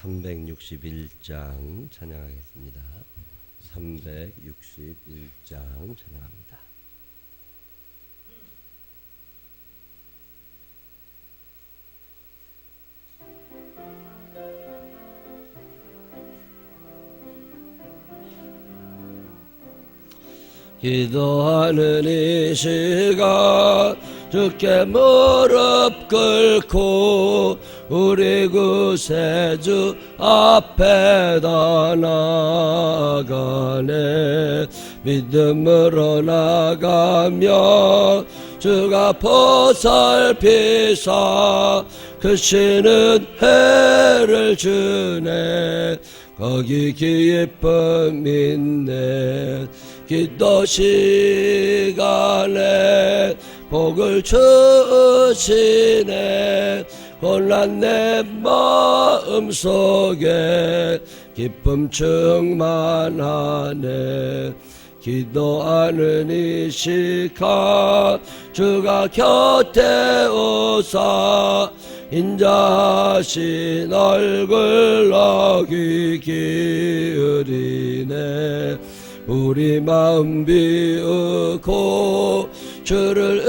361장 찬양하겠습니다. 361장 찬양합니다. 기도하는 이 시간 주께 무릎 꿇고 우리 구세주 앞에다 나가네. 믿음으로 나가며 주가 보살피사 크시는 해를 주네. 거기 기쁨 있네. 기도 시간에 복을 주시네. 혼란 내 마음속에 기쁨 충만하네. 기도하는 이 시간 주가 곁에 오사 인자하신 얼굴로 귀 기울이네. 우리 마음 비우고 주를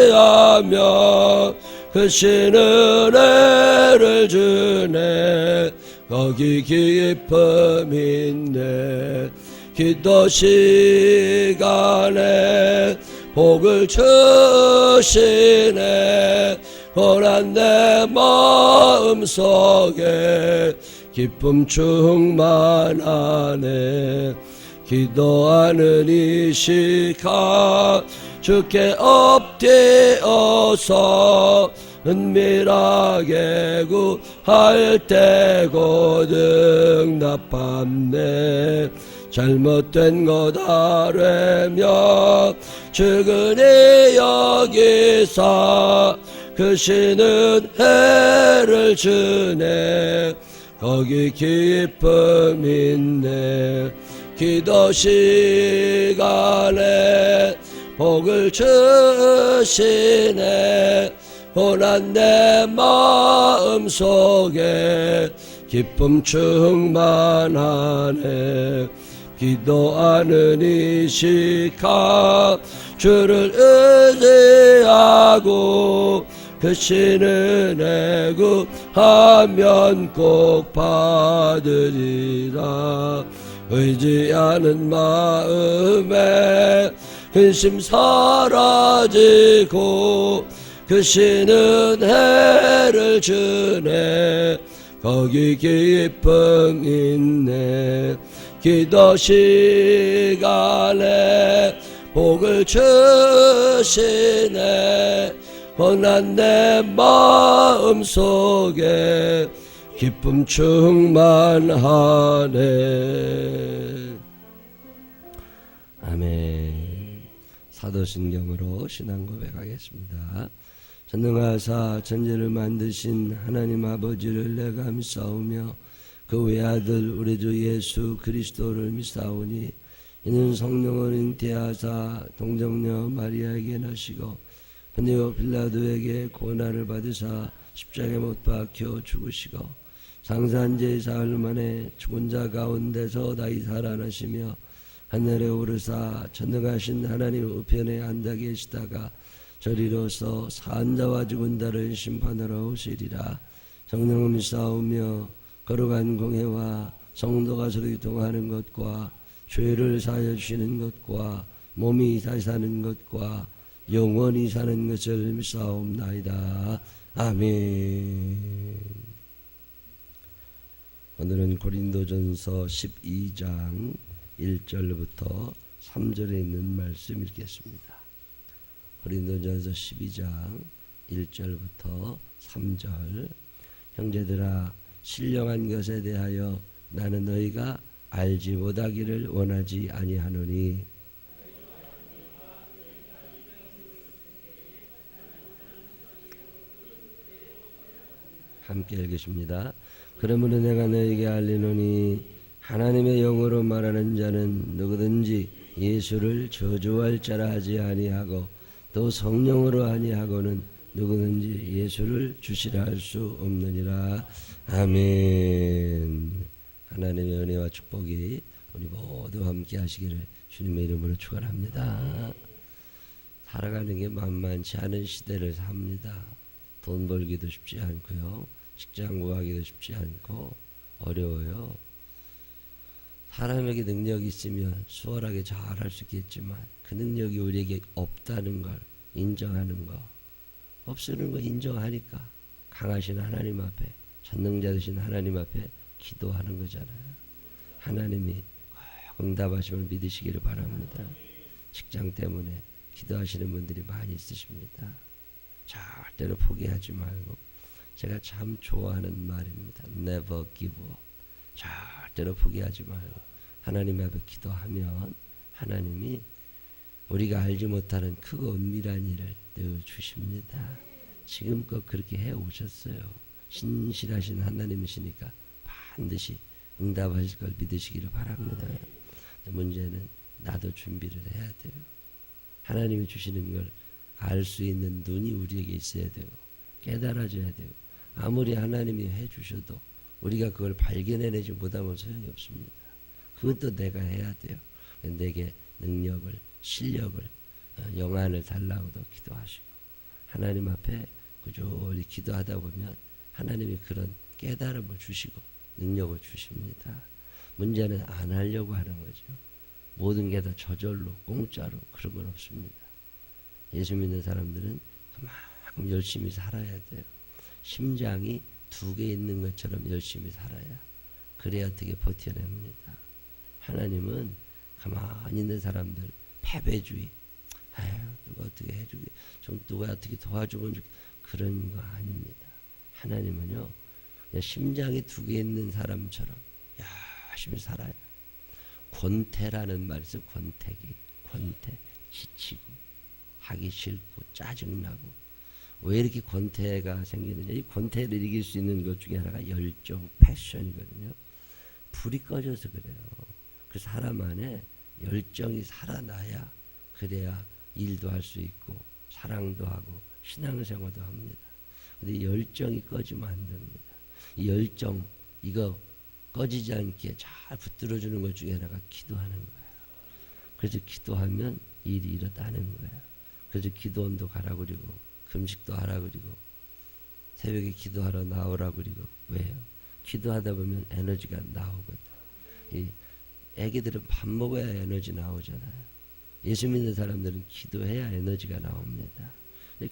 의지하며 크시는 은혜를 주네. 거기 기쁨 있네. 기도 시간에 복을 주시네. 고난 내 마음속에 기쁨 충만하네. 기도하는 이 시간 주께 엎드려서 은밀하게 구할 때고 응답받네. 잘못된 것 아뢰며 주근히 여기사 크시는 해를 주네. 거기 기쁨 있네. 기도 시간에 복을 주시네. 고난 내 마음속에 기쁨 충만하네. 기도하는 이 시간 주를 의지하고 크시는 은혜 구하면 꼭 받으리라. 의지하는 마음에 근심 사라지고 크시는 해를 주네. 거기 기쁨 있네. 기도 시간에 복을 주시네. 고난 내 마음속에 기쁨 충만하네. 아멘. 사도신경으로 신앙 고백하겠습니다. 전능하사 천지를 만드신 하나님 아버지를 내가 믿사오며 그 외아들 우리 주 예수 그리스도를 믿사오니 이는 성령을 잉태하사 동정녀 마리아에게 나시고 본디오 빌라도에게 고난을 받으사 십자가에 못 박혀 죽으시고 장사한 지 사흘 만에 죽은 자 가운데서 다시 살아나시며 하늘에 오르사 전능하신 하나님 우편에 앉아 계시다가 저리로서 산 자와 죽은 자를 심판하러 오시리라. 성령을 믿사오며 거룩한 공회와 성도가 서로 통하는 것과 죄를 사하여 주시는 것과 몸이 다시 사는 것과 영원히 사는 것을 믿사옵나이다. 아멘. 오늘은 고린도전서 12장 1절부터 3절에 있는 말씀 읽겠습니다. 고린도전서 12장 1절부터 3절. 형제들아, 신령한 것에 대하여 나는 너희가 알지 못하기를 원하지 아니하노니 함께 읽으십니다. 그러므로 내가 너희에게 알리노니 하나님의 영으로 말하는 자는 누구든지 예수를 저주할 자라 하지 아니하고 또 성령으로 아니하고는 누구든지 예수를 주시라 할 수 없느니라. 아멘. 하나님의 은혜와 축복이 우리 모두 함께 하시기를 주님의 이름으로 축원합니다. 살아가는 게 만만치 않은 시대를 삽니다. 돈 벌기도 쉽지 않고요. 직장 구하기도 쉽지 않고 어려워요. 사람에게 능력이 있으면 수월하게 잘할 수 있겠지만 그 능력이 우리에게 없다는 걸 인정하는 거, 없으는 거 인정하니까 강하신 하나님 앞에, 전능자 되신 하나님 앞에 기도하는 거잖아요. 하나님이 꼭 응답하심을 믿으시기를 바랍니다. 직장 때문에 기도하시는 분들이 많이 있으십니다. 절대로 포기하지 말고, 제가 참 좋아하는 말입니다. Never give up. 절대로 포기하지 말고 하나님 앞에 기도하면 하나님이 우리가 알지 못하는 크고 은밀한 일을 늘 주십니다. 지금껏 그렇게 해오셨어요. 신실하신 하나님이시니까 반드시 응답하실 걸 믿으시기를 바랍니다. 문제는 나도 준비를 해야 돼요. 하나님이 주시는 걸 알 수 있는 눈이 우리에게 있어야 돼요. 깨달아져야 돼요. 아무리 하나님이 해주셔도 우리가 그걸 발견해내지 못하면 소용이 없습니다. 그것도 내가 해야 돼요. 내게 능력을, 실력을, 영안을 달라고도 기도하시고, 하나님 앞에 꾸준히 기도하다 보면 하나님이 그런 깨달음을 주시고 능력을 주십니다. 문제는 안 하려고 하는 거죠. 모든 게 다 저절로, 공짜로 그런 건 없습니다. 예수 믿는 사람들은 그만큼 열심히 살아야 돼요. 심장이 2개 있는 것처럼 열심히 살아야, 그래야 어떻게 버텨냅니다. 하나님은 가만히 있는 사람들, 패배주의, 아유 누가 어떻게 해주기, 좀 누가 어떻게 도와주면 그런 거 아닙니다. 하나님은요, 그냥 심장이 2개 있는 사람처럼 열심히 살아요. 권태라는 말이 있어요. 권태, 지치고 하기 싫고 짜증나고. 왜 이렇게 권태가 생기느냐, 이 권태를 이길 수 있는 것 중에 하나가 열정, 패션이거든요. 불이 꺼져서 그래요. 그 사람 안에 열정이 살아나야, 그래야 일도 할 수 있고 사랑도 하고 신앙생활도 합니다. 근데 열정이 꺼지면 안 됩니다. 이 열정, 이거 꺼지지 않게 잘 붙들어주는 것 중에 하나가 기도하는 거예요. 그래서 기도하면 일이 일어나는 거예요. 그래서 기도원도 가라 그리고 금식도 하라 그리고 새벽에 기도하러 나오라 그리고. 왜요? 기도하다 보면 에너지가 나오거든. 이 애기들은 밥 먹어야 에너지 나오잖아요. 예수 믿는 사람들은 기도해야 에너지가 나옵니다.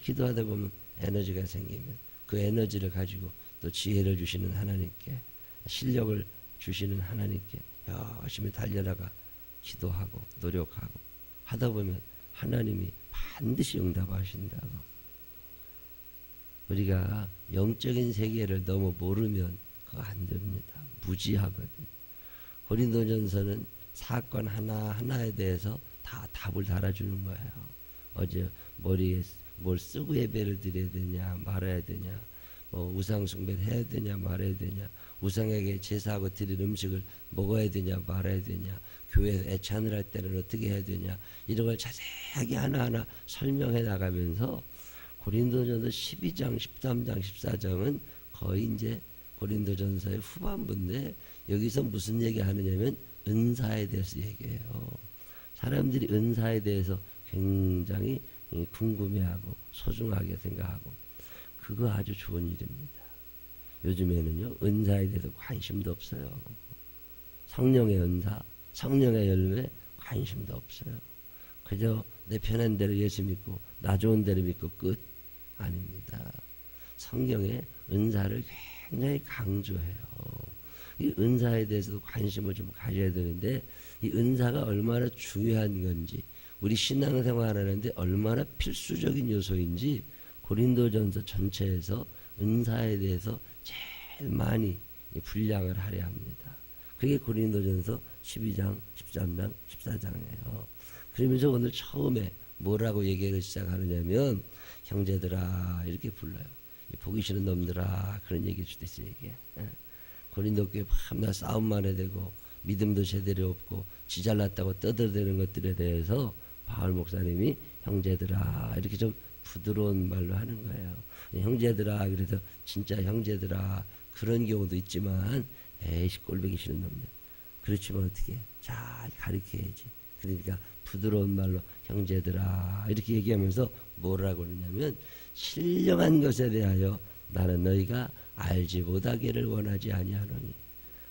기도하다 보면 에너지가 생기면 그 에너지를 가지고 또 지혜를 주시는 하나님께, 실력을 주시는 하나님께 열심히 달려나가 기도하고 노력하고 하다 보면 하나님이 반드시 응답하신다고. 우리가 영적인 세계를 너무 모르면 그거 안 됩니다. 무지하거든요. 고린도전서는 사건 하나하나에 대해서 다 답을 달아주는 거예요. 어제 머리에 뭘 쓰고 예배를 드려야 되냐 말아야 되냐, 뭐 우상 숭배를 해야 되냐 말아야 되냐, 우상에게 제사하고 드릴 음식을 먹어야 되냐 말아야 되냐, 교회에서 애찬을 할 때는 어떻게 해야 되냐, 이런 걸 자세하게 하나하나 설명해 나가면서 고린도전서 12장, 13장, 14장은 거의 이제 고린도전서의 후반부인데, 여기서 무슨 얘기 하느냐면 은사에 대해서 얘기해요. 사람들이 은사에 대해서 굉장히 궁금해하고 소중하게 생각하고, 그거 아주 좋은 일입니다. 요즘에는요, 은사에 대해서 관심도 없어요. 성령의 은사, 성령의 열매 관심도 없어요. 그저 내 편한 대로 예수 믿고 나 좋은 대로 믿고 끝. 아닙니다. 성경에 은사를 굉장히 강조해요. 이 은사에 대해서도 관심을 좀 가져야 되는데, 이 은사가 얼마나 중요한 건지, 우리 신앙생활 하는데 얼마나 필수적인 요소인지 고린도전서 전체에서 은사에 대해서 제일 많이 분량을 하려 합니다. 그게 고린도전서 12장, 13장, 14장이에요. 그러면서 오늘 처음에 뭐라고 얘기를 시작하느냐면, 형제들아 이렇게 불러요. 보기 싫은 놈들아, 그런 얘기일 수도 있어요. 이게 고린도 교회 밤낮 싸움만 해야 되고 믿음도 제대로 없고 지잘났다고 떠들어대는 것들에 대해서 바울 목사님이 형제들아 이렇게 좀 부드러운 말로 하는 거예요. 형제들아, 그래서 진짜 형제들아, 그런 경우도 있지만 에이씨 꼴보기 싫은 놈들. 그렇지만 어떻게 잘 가르쳐야지. 그러니까 부드러운 말로 형제들아 이렇게 얘기하면서 뭐라고 그러냐면, 신령한 것에 대하여 나는 너희가 알지 못하기를 원하지 아니하노니.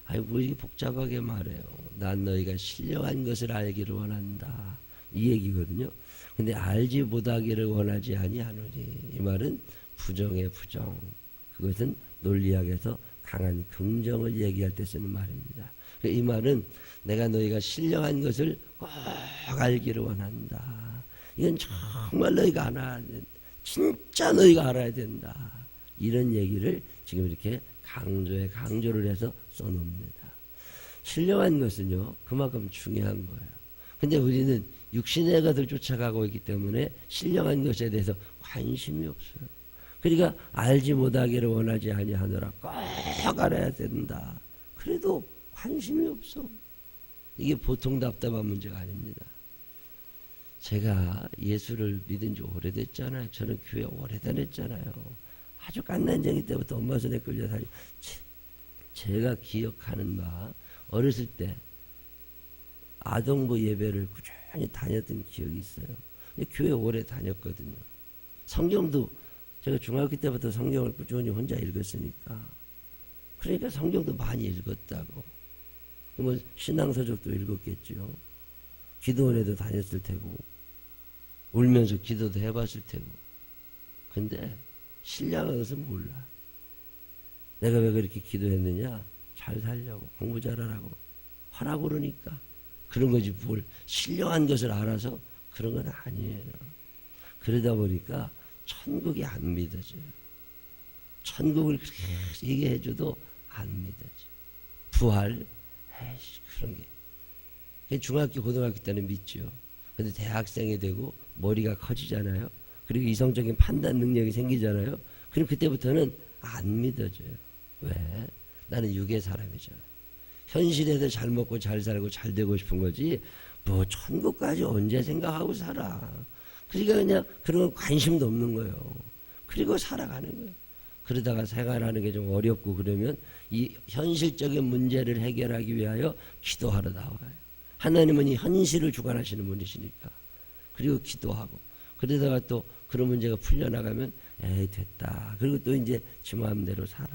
아니 뭐 이렇게 복잡하게 말해요. 난 너희가 신령한 것을 알기를 원한다, 이 얘기거든요. 근데 알지 못하기를 원하지 아니하노니, 이 말은 부정의 부정, 그것은 논리학에서 강한 긍정을 얘기할 때 쓰는 말입니다. 이 말은 내가 너희가 신령한 것을 꼭 알기를 원한다. 이건 정말 너희가 알아야 된다. 진짜 너희가 알아야 된다. 이런 얘기를 지금 이렇게 강조를 해서 써놓습니다. 신령한 것은요, 그만큼 중요한 거예요. 근데 우리는 육신의 것을 쫓아가고 있기 때문에 신령한 것에 대해서 관심이 없어요. 그러니까 알지 못하기를 원하지 아니하노라. 꼭 알아야 된다. 그래도 관심이 없어. 이게 보통 답답한 문제가 아닙니다. 제가 예수를 믿은 지 오래됐잖아요. 저는 교회 오래 다녔잖아요. 아주 갓난쟁이 때부터 엄마 손에 끌려 다니. 제가 기억하는 바, 어렸을 때 아동부 예배를 꾸준히 다녔던 기억이 있어요. 교회 오래 다녔거든요. 성경도 제가 중학교 때부터 성경을 꾸준히 혼자 읽었으니까, 그러니까 성경도 많이 읽었다고. 뭐 신앙서적도 읽었겠죠. 기도원에도 다녔을 테고, 울면서 기도도 해봤을 테고. 근데 신령한 것은 몰라. 내가 왜 그렇게 기도했느냐? 잘 살려고, 공부 잘하라고 하라고 그러니까 그런 거지, 뭘 신령한 것을 알아서 그런 건 아니에요. 그러다 보니까 천국이 안 믿어져요. 천국을 그렇게 얘기해줘도 안 믿어져. 부활, 에이씨, 그런 게. 중학교, 고등학교 때는 믿죠. 근데 대학생이 되고 머리가 커지잖아요. 그리고 이성적인 판단 능력이 생기잖아요. 그럼 그때부터는 안 믿어져요. 왜? 나는 육의 사람이잖아. 현실에서 잘 먹고 잘 살고 잘 되고 싶은 거지, 뭐 천국까지 언제 생각하고 살아. 그러니까 그냥 그런 건 관심도 없는 거예요. 그리고 살아가는 거예요. 그러다가 생활하는 게 좀 어렵고 그러면 이 현실적인 문제를 해결하기 위하여 기도하러 나와요. 하나님은 이 현실을 주관하시는 분이시니까. 그리고 기도하고, 그러다가 또 그런 문제가 풀려나가면 에이 됐다. 그리고 또 이제 지 마음대로 살아.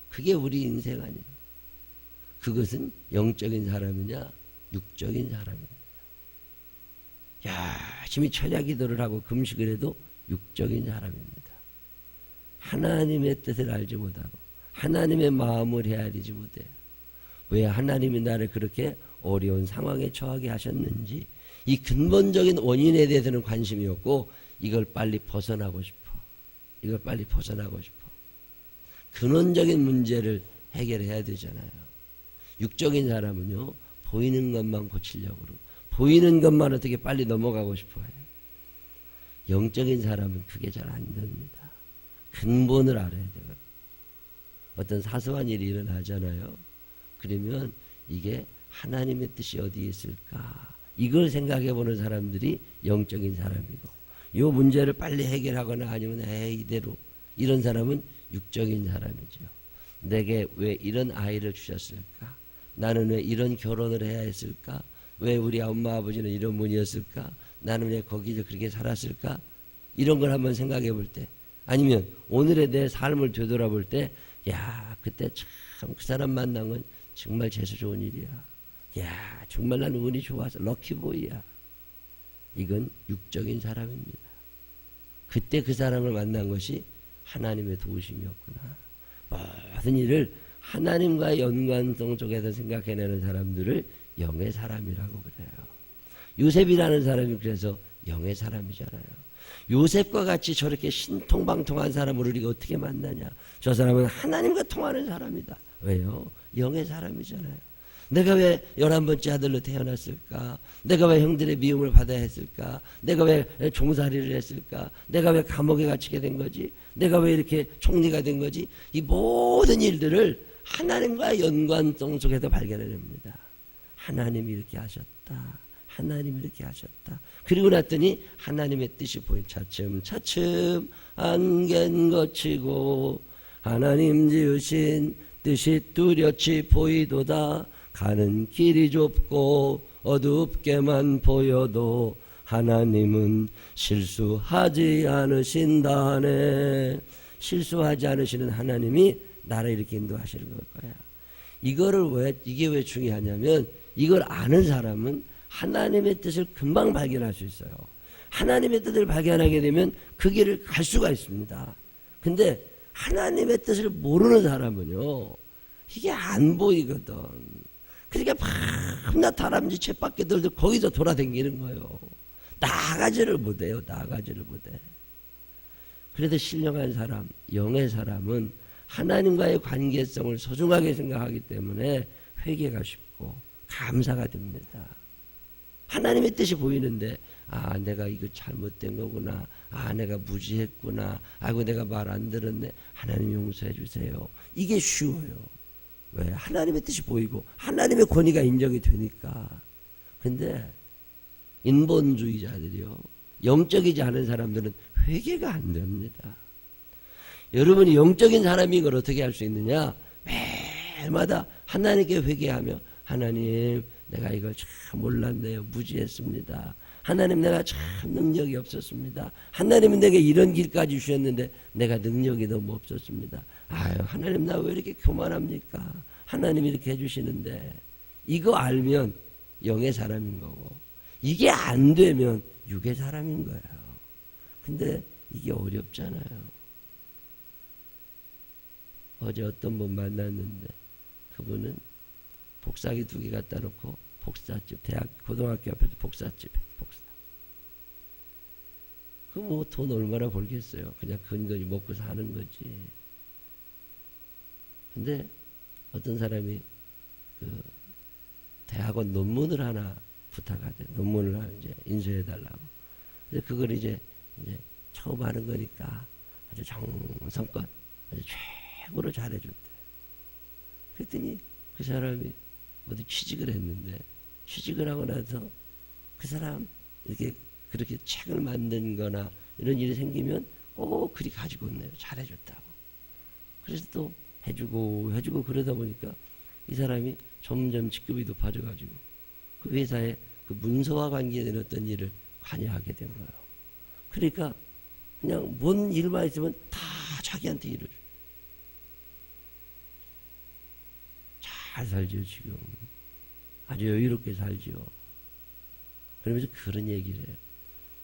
그게 우리 인생 아니에요. 그것은 영적인 사람이냐 육적인 사람입니다. 열심히 철야 기도를 하고 금식을 해도 육적인 사람입니다. 하나님의 뜻을 알지 못하고 하나님의 마음을 헤아리지 못해요. 왜 하나님이 나를 그렇게 어려운 상황에 처하게 하셨는지, 이 근본적인 원인에 대해서는 관심이 없고 이걸 빨리 벗어나고 싶어. 이걸 빨리 벗어나고 싶어. 근원적인 문제를 해결해야 되잖아요. 육적인 사람은요, 보이는 것만 고치려고 그러고 보이는 것만 어떻게 빨리 넘어가고 싶어해요. 영적인 사람은 그게 잘 안 됩니다. 근본을 알아야 되거든요. 어떤 사소한 일이 일어나잖아요. 그러면 이게 하나님의 뜻이 어디에 있을까? 이걸 생각해 보는 사람들이 영적인 사람이고, 이 문제를 빨리 해결하거나 아니면 이대로, 이런 사람은 육적인 사람이죠. 내게 왜 이런 아이를 주셨을까? 나는 왜 이런 결혼을 해야 했을까? 왜 우리 엄마 아버지는 이런 분이었을까? 나는 왜 거기서 그렇게 살았을까? 이런 걸 한번 생각해 볼 때, 아니면 오늘의 내 삶을 되돌아볼 때, 야, 그때 참 그 사람 만난 건 정말 재수 좋은 일이야. 야, 정말 나는 운이 좋아서 럭키보이야. 이건 육적인 사람입니다. 그때 그 사람을 만난 것이 하나님의 도우심이었구나. 모든 일을 하나님과의 연관성 쪽에서 생각해내는 사람들을 영의 사람이라고 그래요. 요셉이라는 사람이 그래서 영의 사람이잖아요. 요셉과 같이 저렇게 신통방통한 사람을 우리가 어떻게 만나냐. 저 사람은 하나님과 통하는 사람이다. 왜요? 영의 사람이잖아요. 내가 왜 11번째 아들로 태어났을까? 내가 왜 형들의 미움을 받아야 했을까? 내가 왜 종살이를 했을까? 내가 왜 감옥에 갇히게 된 거지? 내가 왜 이렇게 총리가 된 거지? 이 모든 일들을 하나님과 연관성 속에서 발견해냅니다. 하나님이 이렇게 하셨다. 하나님이 이렇게 하셨다. 그리고 났더니 하나님의 뜻이 보인 차츰차츰 안개는 거치고 하나님 지으신 뜻이 뚜렷이 보이도다. 가는 길이 좁고 어둡게만 보여도 하나님은 실수하지 않으신다네. 실수하지 않으시는 하나님이 나를 이렇게 인도하시는 걸 거야. 이게 왜 중요하냐면 이걸 아는 사람은 하나님의 뜻을 금방 발견할 수 있어요. 하나님의 뜻을 발견하게 되면 그 길을 갈 수가 있습니다. 근데 하나님의 뜻을 모르는 사람은요, 이게 안 보이거든. 그러니까 밤낮 다람쥐 쳇바퀴 돌도 거기서 돌아다니는 거예요. 나가지를 못해요. 나가지를 못해. 그래도 신령한 사람, 영의 사람은 하나님과의 관계성을 소중하게 생각하기 때문에 회개가 쉽고 감사가 됩니다. 하나님의 뜻이 보이는데 내가 이거 잘못된 거구나. 내가 무지했구나. 아이고 내가 말 안 들었네. 하나님 용서해 주세요. 이게 쉬워요. 왜? 하나님의 뜻이 보이고 하나님의 권위가 인정이 되니까. 근데 인본주의자들이요, 영적이지 않은 사람들은 회개가 안 됩니다. 여러분이 영적인 사람인 걸 어떻게 할 수 있느냐? 매일마다 하나님께 회개하며 하나님 내가 이걸 참 몰랐네요. 무지했습니다. 하나님 내가 참 능력이 없었습니다. 하나님은 내게 이런 길까지 주셨는데 내가 능력이 너무 없었습니다. 하나님 나 왜 이렇게 교만합니까? 하나님이 이렇게 해주시는데. 이거 알면 영의 사람인 거고, 이게 안 되면 육의 사람인 거예요. 근데 이게 어렵잖아요. 어제 어떤 분 만났는데 그분은 복사기 2개 갖다 놓고 복사집, 고등학교 앞에서 복사집에 복사. 그 뭐 돈 얼마나 벌겠어요. 그냥 근거지 먹고 사는 거지. 근데 어떤 사람이 그 대학원 논문을 하나 부탁하대. 논문을 하나 이제 인쇄해 달라고. 근데 그걸 이제 처음 하는 거니까 아주 정성껏 아주 최고로 잘해줬대. 그랬더니 그 사람이 어디 취직을 했는데, 취직을 하고 나서 그 사람 이렇게 그렇게 책을 만든 거나 이런 일이 생기면 꼭 그리 가지고 온대요. 잘해줬다고. 그래서 또 해주고 그러다 보니까 이 사람이 점점 직급이 높아져가지고 그 회사에 그 문서와 관계된 어떤 일을 관여하게 된 거예요. 그러니까 그냥 뭔 일만 있으면 다 자기한테 일을 줘. 잘 살죠 지금. 아주 여유롭게 살죠. 그러면서 그런 얘기를 해요.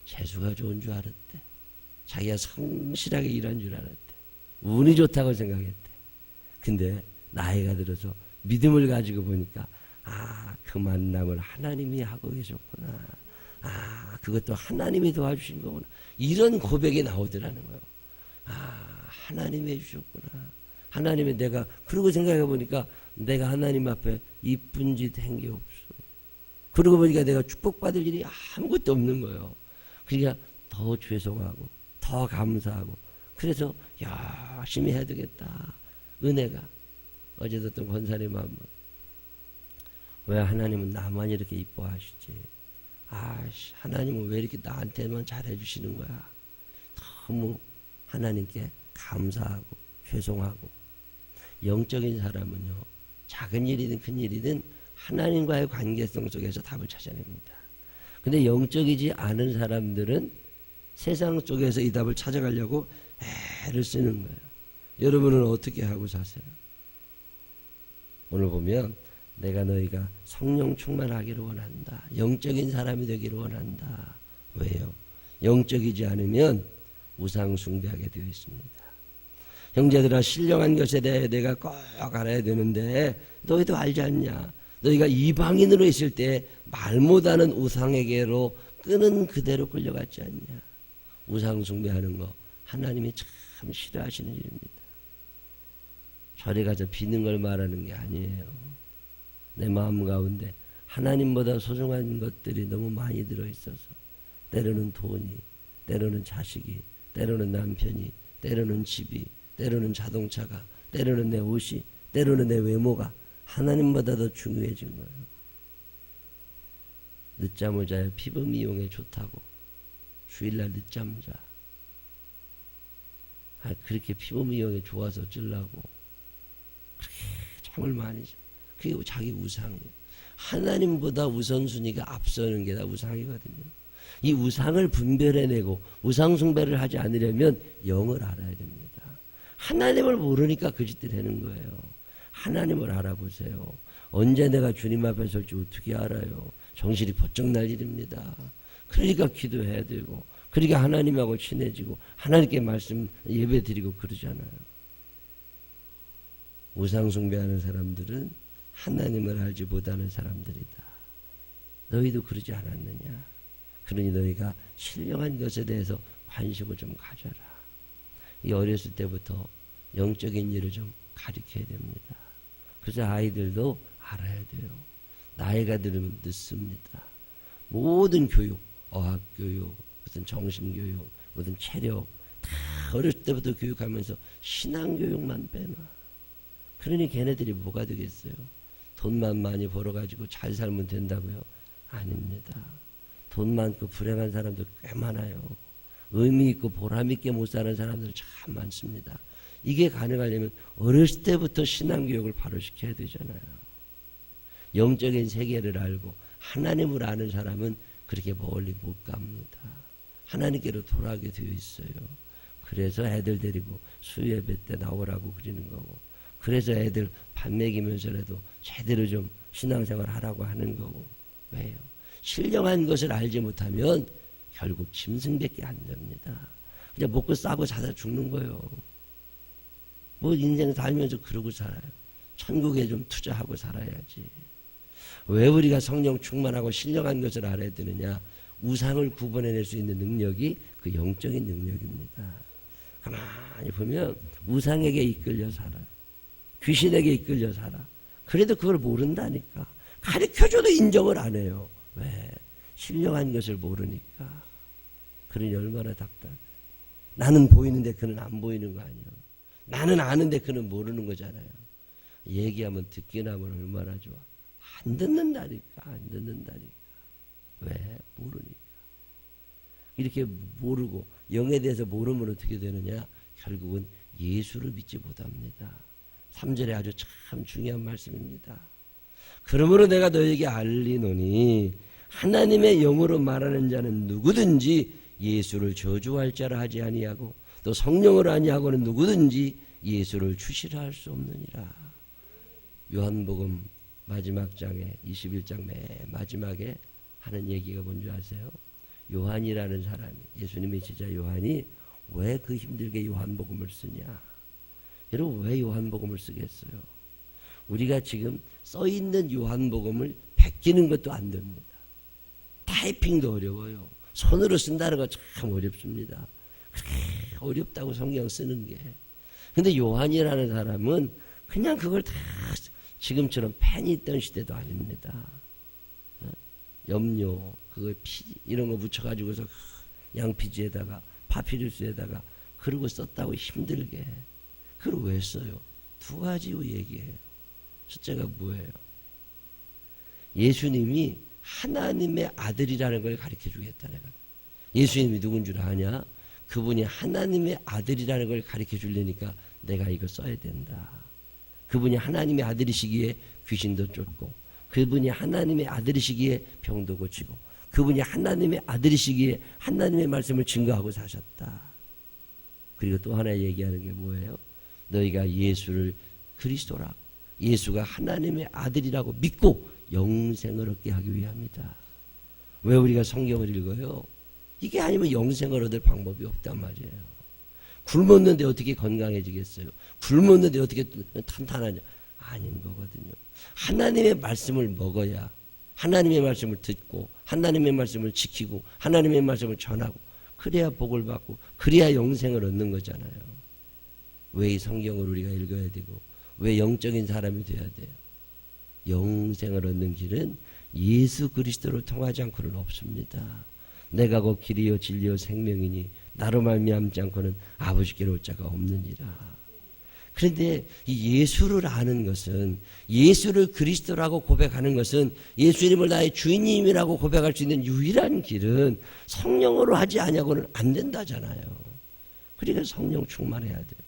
재수가 좋은 줄 알았대. 자기가 성실하게 일한 줄 알았대. 운이 좋다고 생각했대. 근데 나이가 들어서 믿음을 가지고 보니까 그 만남을 하나님이 하고 계셨구나. 그것도 하나님이 도와주신 거구나. 이런 고백이 나오더라는 거예요. 하나님이 해주셨구나. 하나님이 내가 그러고 생각해 보니까 내가 하나님 앞에 이쁜 짓 한 게 없어. 그러고 보니까 내가 축복받을 일이 아무것도 없는 거예요. 그러니까 더 죄송하고 더 감사하고 그래서 열심히 해야 되겠다. 은혜가. 어제도 어떤 권사님 한번 왜 하나님은 나만 이렇게 이뻐하시지? 하나님은 왜 이렇게 나한테만 잘해주시는 거야? 너무 하나님께 감사하고 죄송하고. 영적인 사람은요, 작은 일이든 큰 일이든 하나님과의 관계성 속에서 답을 찾아냅니다. 근데 영적이지 않은 사람들은 세상 속에서 이 답을 찾아가려고 애를 쓰는 거예요. 여러분은 어떻게 하고 사세요? 오늘 보면 내가 너희가 성령 충만하기를 원한다. 영적인 사람이 되기를 원한다. 왜요? 영적이지 않으면 우상 숭배하게 되어 있습니다. 형제들아, 신령한 것에 대해 내가 꼭 알아야 되는데 너희도 알지 않냐? 너희가 이방인으로 있을 때 말 못하는 우상에게로 끄는 그대로 끌려갔지 않냐? 우상 숭배하는 거 하나님이 참 싫어하시는 일입니다. 절에 가서 비는 걸 말하는 게 아니에요. 내 마음 가운데 하나님보다 소중한 것들이 너무 많이 들어있어서 때로는 돈이, 때로는 자식이, 때로는 남편이, 때로는 집이, 때로는 자동차가, 때로는 내 옷이, 때로는 내 외모가 하나님보다 더 중요해진 거예요. 늦잠을 자야 피부 미용에 좋다고. 주일날 늦잠 자. 그렇게 피부 미용에 좋아서 어쩌려고 그렇게 잠을 많이 자. 그게 자기 우상이에요. 하나님보다 우선순위가 앞서는 게 다 우상이거든요. 이 우상을 분별해내고 우상 숭배를 하지 않으려면 영을 알아야 됩니다. 하나님을 모르니까 그 짓들 하는 거예요. 하나님을 알아보세요. 언제 내가 주님 앞에 설지 어떻게 알아요? 정신이 번쩍 날 일입니다. 그러니까 기도해야 되고, 그러니까 하나님하고 친해지고 하나님께 말씀 예배 드리고 그러잖아요. 우상 숭배하는 사람들은 하나님을 알지 못하는 사람들이다. 너희도 그러지 않았느냐? 그러니 너희가 신령한 것에 대해서 관심을 좀 가져라. 이 어렸을 때부터 영적인 일을 좀 가르쳐야 됩니다. 그래서 아이들도 알아야 돼요. 나이가 들으면 늦습니다. 모든 교육, 어학교육, 무슨 정신교육, 무슨 체력 다 어렸을 때부터 교육하면서 신앙교육만 빼놔. 그러니 걔네들이 뭐가 되겠어요? 돈만 많이 벌어가지고 잘 살면 된다고요? 아닙니다. 돈 많고 불행한 사람들 꽤 많아요. 의미 있고 보람 있게 못 사는 사람들 참 많습니다. 이게 가능하려면 어렸을 때부터 신앙교육을 바로 시켜야 되잖아요. 영적인 세계를 알고 하나님을 아는 사람은 그렇게 멀리 못 갑니다. 하나님께로 돌아가게 되어 있어요. 그래서 애들 데리고 수요예배 때 나오라고 그러는 거고, 그래서 애들 밥 먹이면서라도 제대로 좀 신앙생활 하라고 하는 거고. 왜요? 신령한 것을 알지 못하면 결국 짐승밖에 안 됩니다. 그냥 먹고 싸고 자다 죽는 거예요. 뭐 인생 살면서 그러고 살아요. 천국에 좀 투자하고 살아야지. 왜 우리가 성령 충만하고 신령한 것을 알아야 되느냐? 우상을 구분해낼 수 있는 능력이 그 영적인 능력입니다. 가만히 보면 우상에게 이끌려 살아, 귀신에게 이끌려 살아. 그래도 그걸 모른다니까. 가르쳐줘도 인정을 안 해요. 왜? 신령한 것을 모르니까. 그러니 얼마나 답답해. 나는 보이는데 그는 안 보이는 거 아니에요. 나는 아는데 그는 모르는 거잖아요. 얘기하면 듣기나 하면 얼마나 좋아. 안 듣는다니까. 안 듣는다니까. 왜? 모르니까. 이렇게 모르고 영에 대해서 모르면 어떻게 되느냐? 결국은 예수를 믿지 못합니다. 3절에 아주 참 중요한 말씀입니다. 그러므로 내가 너에게 알리노니 하나님의 영으로 말하는 자는 누구든지 예수를 저주할 자라 하지 아니하고 또 성령으로 아니하고는 누구든지 예수를 주시라 할 수 없느니라. 요한복음 마지막 장에 21장 맨 마지막에 하는 얘기가 뭔지 아세요? 요한이라는 사람이, 예수님의 제자 요한이 왜 그 힘들게 요한복음을 쓰냐? 여러분, 왜 요한복음을 쓰겠어요? 우리가 지금 써있는 요한복음을 베끼는 것도 안 됩니다. 타이핑도 어려워요. 손으로 쓴다는 거 참 어렵습니다. 그렇게 어렵다고 성경 쓰는 게. 근데 요한이라는 사람은 그냥 그걸 다 지금처럼 펜이 있던 시대도 아닙니다. 염료, 그거 피 이런 거 묻혀가지고서 양피지에다가 파피루스에다가 그러고 썼다고 힘들게. 그걸 왜 써요? 두 가지 얘기해요. 첫째가 뭐예요? 예수님이 하나님의 아들이라는 걸 가르쳐 주겠다는 거예요. 예수님이 누군 줄 아냐? 그분이 하나님의 아들이라는 걸 가르쳐 주려니까 내가 이거 써야 된다. 그분이 하나님의 아들이시기에 귀신도 쫓고, 그분이 하나님의 아들이시기에 병도 고치고, 그분이 하나님의 아들이시기에 하나님의 말씀을 증거하고 사셨다. 그리고 또 하나 얘기하는 게 뭐예요? 너희가 예수를 그리스도라고, 예수가 하나님의 아들이라고 믿고 영생을 얻게 하기 위함이다. 왜 우리가 성경을 읽어요? 이게 아니면 영생을 얻을 방법이 없단 말이에요. 굶었는데 어떻게 건강해지겠어요? 굶었는데 어떻게 탄탄하냐? 아닌 거거든요. 하나님의 말씀을 먹어야, 하나님의 말씀을 듣고 하나님의 말씀을 지키고 하나님의 말씀을 전하고, 그래야 복을 받고 그래야 영생을 얻는 거잖아요. 왜 이 성경을 우리가 읽어야 되고 왜 영적인 사람이 돼야 돼요? 영생을 얻는 길은 예수 그리스도를 통하지 않고는 없습니다. 내가 곧 길이요 진리요 생명이니 나로 말미암지 않고는 아버지께로 올 자가 없느니라. 그런데 이 예수를 아는 것은, 예수를 그리스도라고 고백하는 것은, 예수님을 나의 주인님이라고 고백할 수 있는 유일한 길은 성령으로 하지 아니하고는 안 된다잖아요. 그러니까 성령 충만해야 돼요.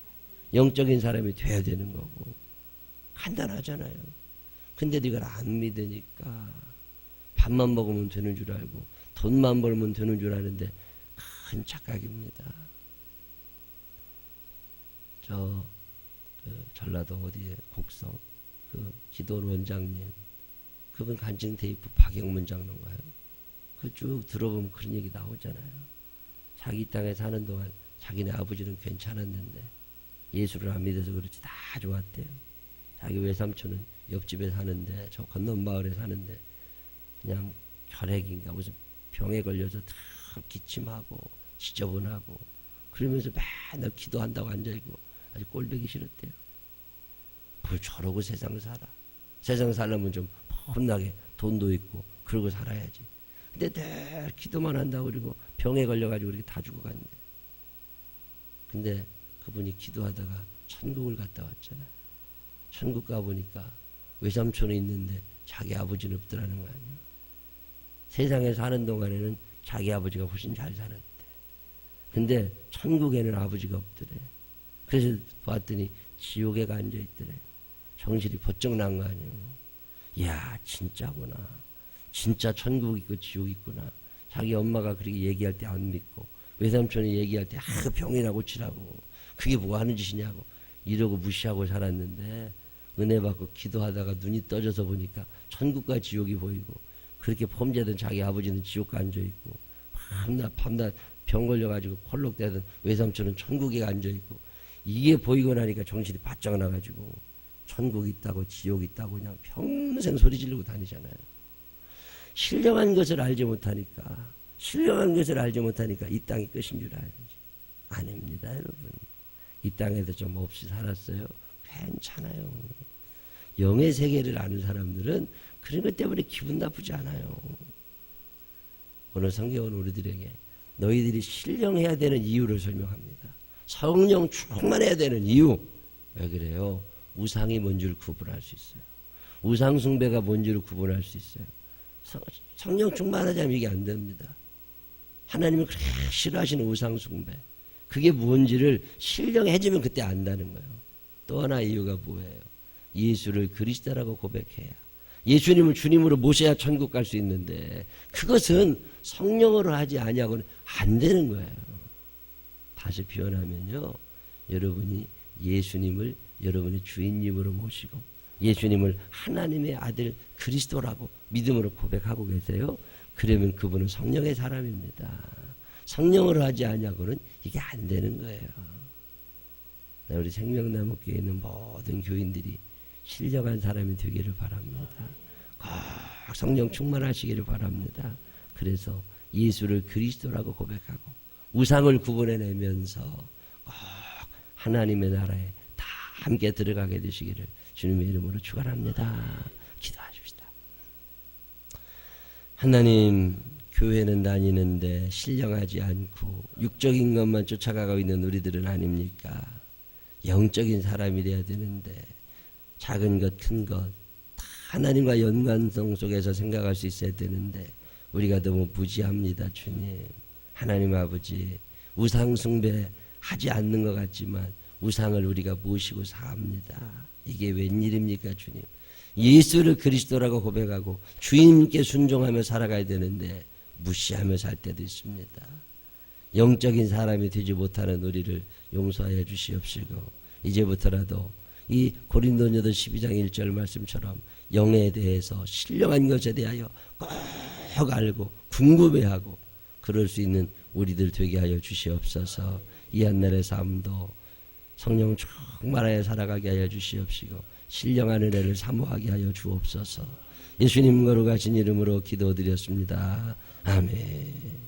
영적인 사람이 돼야 되는 거고. 간단하잖아요. 근데 이걸 안 믿으니까 밥만 먹으면 되는 줄 알고 돈만 벌면 되는 줄 아는데 큰 착각입니다. 전라도 어디에 곡성 기도 원장님, 그분 간증 테이프 박영문 장로인가요? 그 쭉 들어보면 그런 얘기 나오잖아요. 자기 땅에 사는 동안 자기네 아버지는 괜찮았는데 예수를 안 믿어서 그렇지 다 좋았대요. 자기 외삼촌은 옆집에 사는데, 저 건넌 마을에 사는데 그냥 혈액인가 무슨 병에 걸려서 다 기침하고 지저분하고 그러면서 맨날 기도한다고 앉아있고 아주 꼴보기 싫었대요. 뭘 저러고 세상 살아. 세상 살려면 좀 험나게 돈도 있고 그러고 살아야지. 근데 늘 기도만 한다고 그리고 병에 걸려가지고 이렇게 다 죽어갔네. 근데 그분이 기도하다가 천국을 갔다 왔잖아요. 천국 가보니까 외삼촌이 있는데 자기 아버지는 없더라는 거 아니에요. 세상에 사는 동안에는 자기 아버지가 훨씬 잘 살았대. 근데 천국에는 아버지가 없더래. 그래서 봤더니 지옥에 앉아있더래. 정신이 번쩍 난 거 아니에요. 이야, 진짜구나. 진짜 천국 있고 지옥 있구나. 자기 엄마가 그렇게 얘기할 때 안 믿고 외삼촌이 얘기할 때 병이나 고치라고 그게 뭐 하는 짓이냐고 이러고 무시하고 살았는데 은혜 받고 기도하다가 눈이 떠져서 보니까 천국과 지옥이 보이고 그렇게 범죄된 자기 아버지는 지옥에 앉아있고 밤낮 병 걸려가지고 콜록대던 외삼촌은 천국에 앉아있고 이게 보이고 나니까 정신이 바짝 나가지고 천국 있다고 지옥 있다고 그냥 평생 소리 지르고 다니잖아요. 신령한 것을 알지 못하니까 이 땅이 끝인 줄 알지. 아닙니다, 여러분. 이 땅에도 좀 없이 살았어요. 괜찮아요. 영의 세계를 아는 사람들은 그런 것 때문에 기분 나쁘지 않아요. 오늘 성경은 우리들에게 너희들이 신령해야 되는 이유를 설명합니다. 성령 충만해야 되는 이유. 왜 그래요? 우상이 뭔지를 구분할 수 있어요. 우상 숭배가 뭔지를 구분할 수 있어요. 성령 충만하지 않으면 이게 안 됩니다. 하나님이 그렇게 싫어하시는 우상 숭배, 그게 뭔지를 신령해지면 그때 안다는 거예요. 또 하나 이유가 뭐예요? 예수를 그리스도라고 고백해야, 예수님을 주님으로 모셔야 천국 갈 수 있는데 그것은 성령으로 하지 아니하고는 안 되는 거예요. 다시 표현하면요, 여러분이 예수님을 여러분의 주인님으로 모시고 예수님을 하나님의 아들 그리스도라고 믿음으로 고백하고 계세요. 그러면 그분은 성령의 사람입니다. 성령으로 하지 아니하고는 이게 안 되는 거예요. 우리 생명나무교회에 있는 모든 교인들이 신령한 사람이 되기를 바랍니다. 꼭 성령 충만하시기를 바랍니다. 그래서 예수를 그리스도라고 고백하고 우상을 구분해내면서 꼭 하나님의 나라에 다 함께 들어가게 되시기를 주님의 이름으로 축원합니다. 기도하십시다. 하나님, 교회는 다니는데 신령하지 않고 육적인 것만 쫓아가고 있는 우리들은 아닙니까? 영적인 사람이 되어야 되는데 작은 것, 큰 것 다 하나님과 연관성 속에서 생각할 수 있어야 되는데 우리가 너무 무지합니다. 주님, 하나님 아버지, 우상 숭배하지 않는 것 같지만 우상을 우리가 모시고 삽니다. 이게 웬일입니까, 주님? 예수를 그리스도라고 고백하고 주님께 순종하며 살아가야 되는데 무시하며 살 때도 있습니다. 영적인 사람이 되지 못하는 우리를 용서하여 주시옵시고 이제부터라도 이 고린도전서 12장 1절 말씀처럼 영에 대해서 신령한 것에 대하여 꼭 알고 궁금해하고 그럴 수 있는 우리들 되게 하여 주시옵소서. 이 한날의 삶도 성령 충만하여 살아가게 하여 주시옵시고 신령한 은혜를 사모하게 하여 주옵소서. 예수님 거룩하신 이름으로 기도드렸습니다. 아멘.